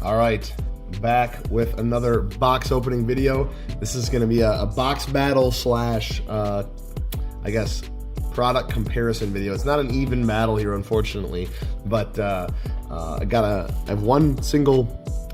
All right, back with another box opening video. This is going to be a box battle slash, I guess, product comparison video. It's not an even battle here, unfortunately, but I have one single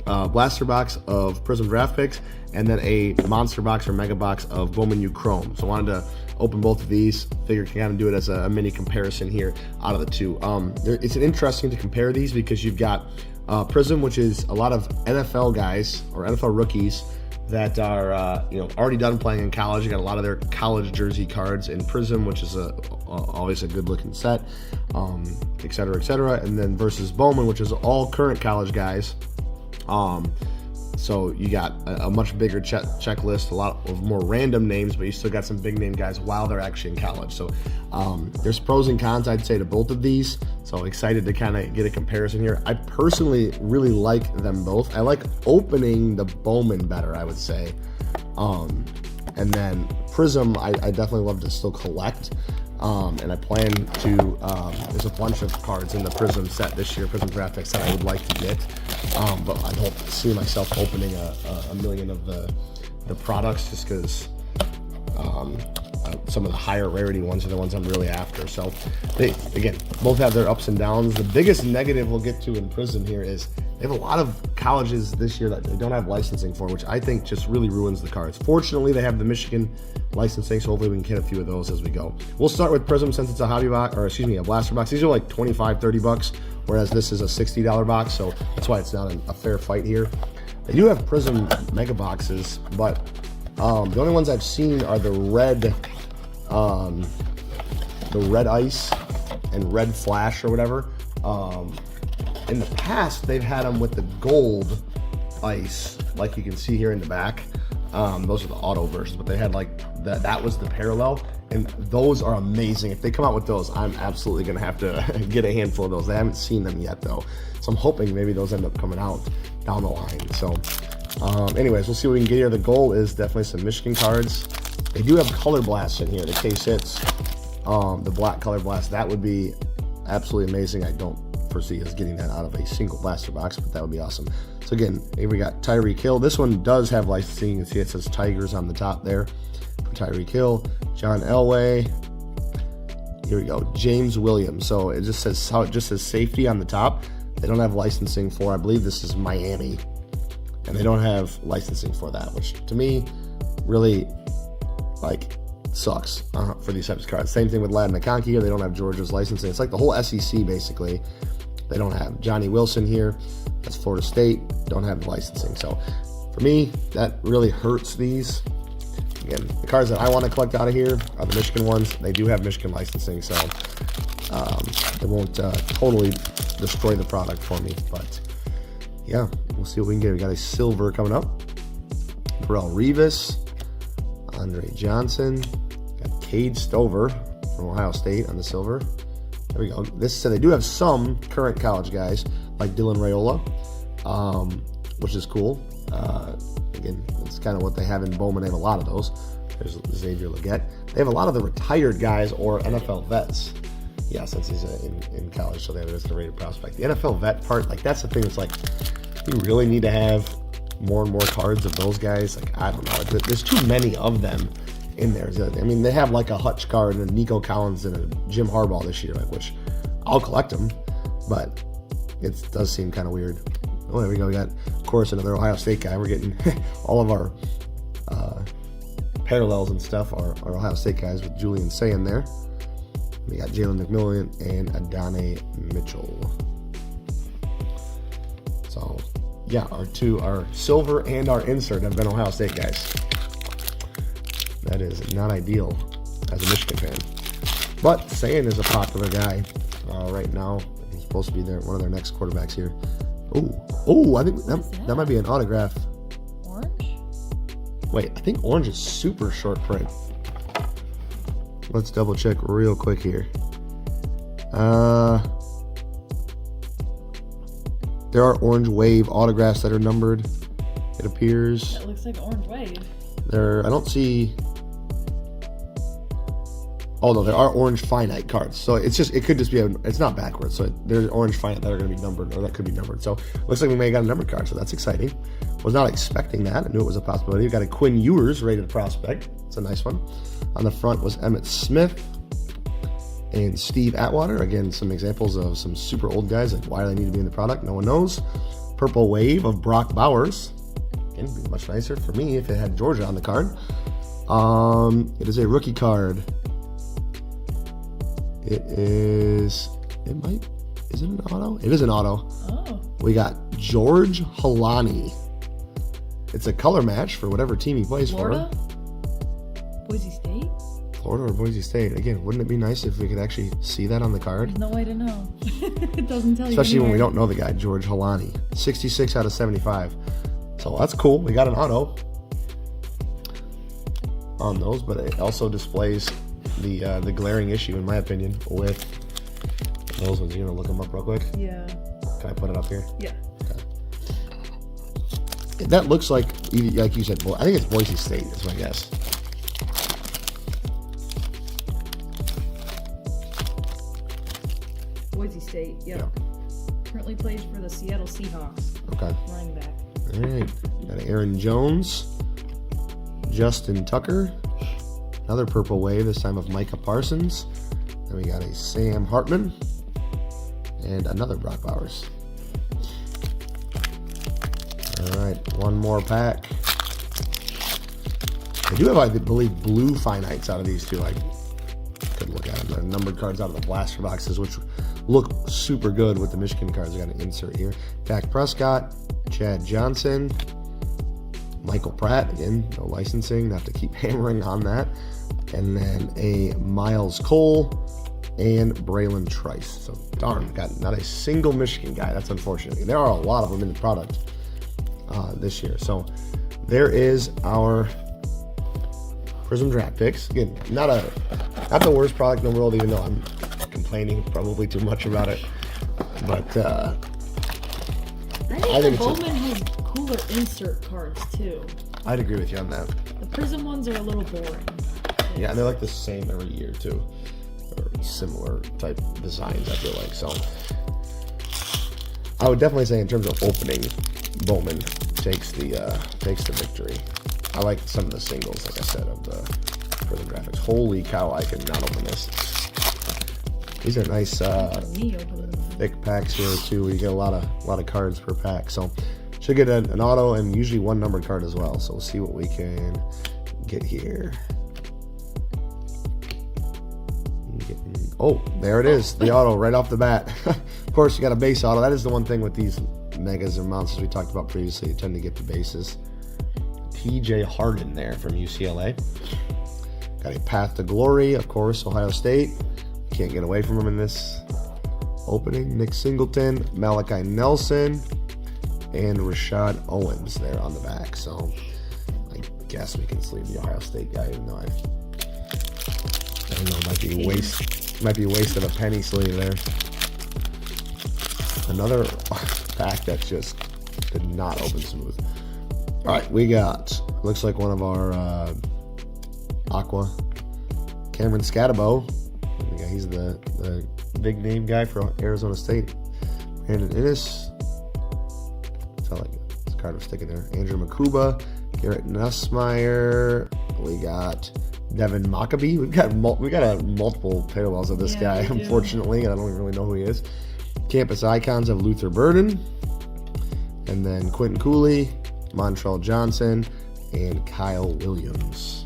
blaster box of Prizm draft picks and then a monster box or mega box of Bowman U Chrome. So I wanted to open both of these, figured to kind of do it as a mini comparison here out of the two. It's interesting to compare these because you've got Prizm, which is a lot of NFL guys or NFL rookies that are already done playing in college. You got a lot of their college jersey cards in Prizm, which is always a good looking set, et cetera, et cetera. And then versus Bowman, which is all current college guys. So you got a much bigger checklist, a lot of more random names, but you still got some big name guys while they're actually in college. So there's pros and cons, I'd say, to both of these. So excited to kind of get a comparison here. I personally really like them both. I like opening the Bowman better, I would say. And then Prizm, I definitely love to still collect. And I plan to, there's a bunch of cards in the Prizm set this year, Prizm draft picks that I would like to get. But I don't see myself opening a million of the products just because some of the higher rarity ones are the ones I'm really after. So they, again, both have their ups and downs. The biggest negative we'll get to in Prizm here is they have a lot of colleges this year that they don't have licensing for, which I think just really ruins the cards. Fortunately, they have the Michigan licensing, so hopefully we can get a few of those as we go. We'll start with Prizm since it's a hobby box, or excuse me, a blaster box. These are like 25, 30 bucks, whereas this is a $60 box, so that's why it's not a fair fight here. They do have Prizm mega boxes, but the only ones I've seen are the red ice and red flash or whatever. In the past, they've had them with the gold ice, like you can see here in the back. Those are the auto versions, but they had like that was the parallel, and those are amazing. If they come out with those, I'm absolutely gonna have to get a handful of those. I haven't seen them yet though, so I'm hoping maybe those end up coming out down the line. So anyways, we'll see what we can get here. The goal is definitely some Michigan cards. They do have color blasts in here, the case hits, the black color blast. That would be absolutely amazing. I don't foresee us getting that out of a single blaster box, but that would be awesome. So again, here we got Tyreek Hill. This one does have licensing. You can see it says Tigers on the top there for Tyreek Hill. John Elway. Here we go, James Williams. So it just says safety on the top. They don't have licensing for, I believe this is Miami, and they don't have licensing for that, which to me really like sucks for these types of cards. Same thing with Ladd McConkey here. They don't have Georgia's licensing. It's like the whole SEC basically. They don't have Johnny Wilson here. That's Florida State. Don't have the licensing. So for me, that really hurts these. Again, the cards that I want to collect out of here are the Michigan ones. They do have Michigan licensing, so it won't totally destroy the product for me. But yeah, we'll see what we can get. We got a silver coming up. Burrell Revis, Andre Johnson, got Cade Stover from Ohio State on the silver. There we go. This said they do have some current college guys like Dylan Raiola, which is cool. Again, it's kind of what they have in Bowman. They have a lot of those. There's Xavier Legette. They have a lot of the retired guys or NFL vets. Yeah, since he's in college, so there's the rated prospect. The NFL vet part, like that's the thing. It's like you really need to have more and more cards of those guys. Like I don't know, there's too many of them in there. I mean, they have like a Hutch card and a Nico Collins and a Jim Harbaugh this year, like, which I'll collect them, but it does seem kind of weird. Oh, there we go. We got, of course, another Ohio State guy. We're getting all of our parallels and stuff are Ohio State guys with Julian Sayin there. We got Jalen McMillan and Adonai Mitchell. So yeah, our silver and our insert have been Ohio State guys. That is not ideal as a Michigan fan. But Sayin is a popular guy right now. He's supposed to be one of their next quarterbacks here. Oh, I think that might be an autograph. Orange? Wait, I think orange is super short print. Let's double check real quick here. There are Orange Wave autographs that are numbered, it appears. It looks like Orange Wave. I don't see Oh no, there are orange finite cards. So it could just be it's not backwards. So there's orange finite that are going to be numbered, or that could be numbered. So looks like we may have got a numbered card. So that's exciting. Was not expecting that. I knew it was a possibility. We got a Quinn Ewers rated prospect. It's a nice one. On the front was Emmitt Smith and Steve Atwater. Again, some examples of some super old guys. Like why do they need to be in the product? No one knows. Purple Wave of Brock Bowers. Again, it'd be much nicer for me if it had Georgia on the card. It is a rookie card. Is it an auto? It is an auto. Oh. We got George Halani. It's a color match for whatever team he plays Florida? Boise State? Florida or Boise State. Again, wouldn't it be nice if we could actually see that on the card? There's no way to know. It doesn't tell you. Especially when we don't know the guy, George Halani. 66 out of 75. So that's cool. We got an auto on those, but it also displays the glaring issue, in my opinion, with those ones. You gonna look them up real quick? Yeah. Can I put it up here? Yeah. Okay. That looks like you said. I think it's Boise State, is my guess. Boise State. Yep. Yeah. Currently plays for the Seattle Seahawks. Okay. Running back. All right. Got Aaron Jones, Justin Tucker. Another purple wave, this time of Micah Parsons. Then we got a Sam Hartman. And another Brock Bowers. Alright, one more pack. I do have, I believe, blue finites out of these two. I could look at them. They're numbered cards out of the blaster boxes, which look super good with the Michigan cards. I got an insert here. Dak Prescott, Chad Johnson, Michael Pratt, again, no licensing, have to keep hammering on that. And then a Miles Cole and Braylon Trice. So darn, got not a single Michigan guy. That's unfortunate. There are a lot of them in the product this year. So there is our Prizm draft picks. Again, not the worst product in the world, even though I'm complaining probably too much about it. But I think the Bowman has cooler insert cards too. I'd agree with you on that. The Prizm ones are a little boring. Yeah, and they're like the same every year too, or similar type designs, I feel like. So I would definitely say in terms of opening, Bowman takes the victory. I like some of the singles, like I said, for the graphics. Holy cow, I cannot open this. These are nice thick packs here too. You get a lot of cards per pack. So should get an auto and usually one numbered card as well. So we'll see what we can get here. Oh, there it is, the auto right off the bat. Of course, you got a base auto. That is the one thing with these megas or monsters we talked about previously. You tend to get the bases. TJ Harden there from UCLA. Got a Path to Glory, of course, Ohio State. Can't get away from him in this opening. Nick Singleton, Malachi Nelson, and Rashad Owens there on the back. So I guess we can sleeve the Ohio State guy, even though I don't know, it might be a waste of a penny sleeve there. Another pack that just did not open smooth. All right, we got, looks like one of our Aqua, Cameron Scatabo. He's the big name guy for Arizona State. Brandon Innes. Felt like this card was sticking there. Andrew Makuba, Garrett Nussmeier. We got Devin Maccabee. We got multiple parallels of this guy, unfortunately. I don't really know who he is. Campus Icons of Luther Burden. And then Quentin Cooley, Montrell Johnson, and Kyle Williams.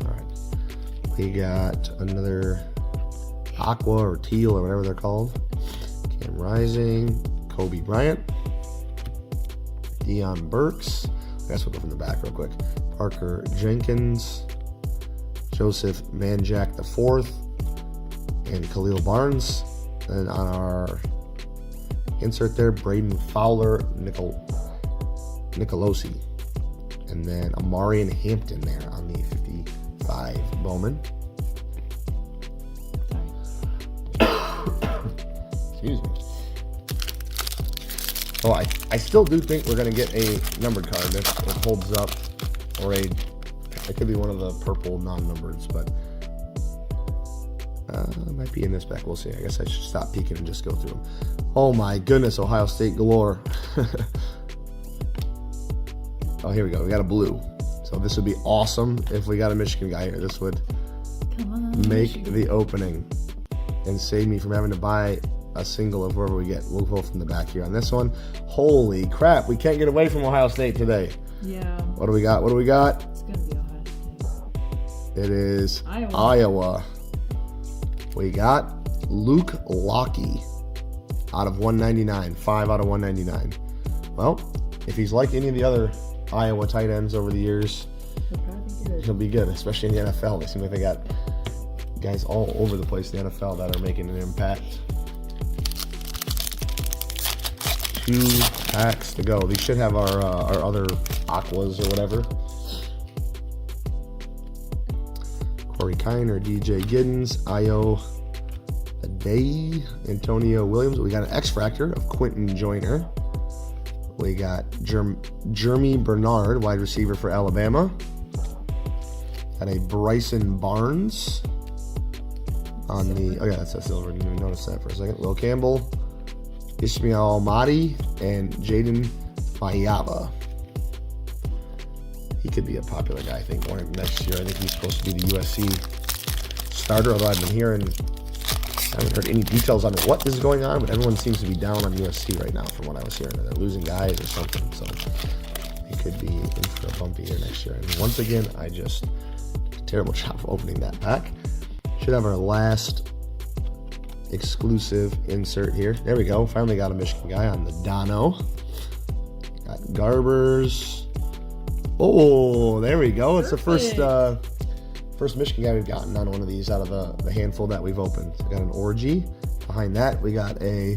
All right. We got another Aqua or Teal or whatever they're called. Cam Rising, Kobe Bryant, Deion Burks. I guess we'll go from the back real quick. Parker Jenkins, Joseph Manjack IV, and Khalil Barnes. And on our insert there, Braden Fowler, Nicolosi. And then Amarian Hampton there on the 55 Bowman. Excuse me. So I still do think we're going to get a numbered card that holds up, or it could be one of the purple non-numbereds, but it might be in this pack. We'll see. I guess I should stop peeking and just go through them. Oh my goodness, Ohio State galore. Oh, here we go. We got a blue. So this would be awesome if we got a Michigan guy here. This would make the opening and save me from having to buy a single of whoever we get. We'll go from the back here on this one. Holy crap, we can't get away from Ohio State today. Yeah. What do we got? What do we got? It's going to be Ohio State. It is Iowa. We got Luke Lockey out of 199. 5 out of 199. Well, if he's like any of the other Iowa tight ends over the years, he'll be good, especially in the NFL. They seem like they got guys all over the place in the NFL that are making an impact. 2 packs to go. These should have our other aquas or whatever. Corey Kiner, DJ Giddens, Io Aday, Antonio Williams. We got an X-Fractor of Quentin Joyner. We got Jeremy Bernard, wide receiver for Alabama. Got a Bryson Barnes on the... Oh, yeah, that's a silver. Didn't even notice that for a second. Will Campbell, Ismail Mahdi, and Jaden Mayaba. He could be a popular guy, I think, going next year. I think he's supposed to be the USC starter, although I've been hearing... I haven't heard any details on what is going on, but everyone seems to be down on USC right now from what I was hearing. They're losing guys or something, so he could be in for a bumpy year next year. And once again, I just did a terrible job of opening that pack. Should have our last exclusive insert here. There we go. Finally got a Michigan guy on the Dono. Got Garbers. Oh, there we go. It's the first Michigan guy we've gotten on one of these out of the handful that we've opened. So we got an Orgy. Behind that, we got a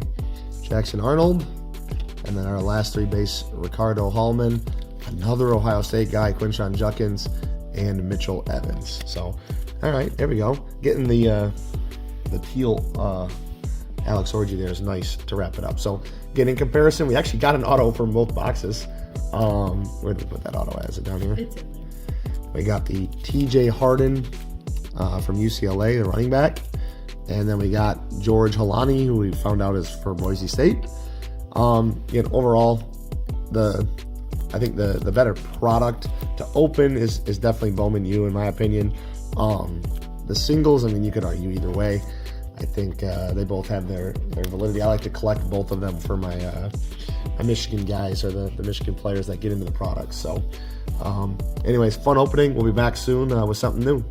Jackson Arnold. And then our last 3 base, Ricardo Hallman, another Ohio State guy, Quinshon Judkins, and Mitchell Evans. So, all right, there we go. Getting the teal Alex Orgy there is nice to wrap it up. So, again, in comparison, we actually got an auto from both boxes. Where did we put that auto at? Is it down here? It's in there. We got the TJ Harden from UCLA, the running back. And then we got George Halani, who we found out is for Boise State. Again, overall, I think the better product to open is definitely Bowman U, in my opinion. The singles, I mean, you could argue either way. I think they both have their validity. I like to collect both of them for my Michigan guys, or the Michigan players that get into the products. So anyways, fun opening. We'll be back soon with something new.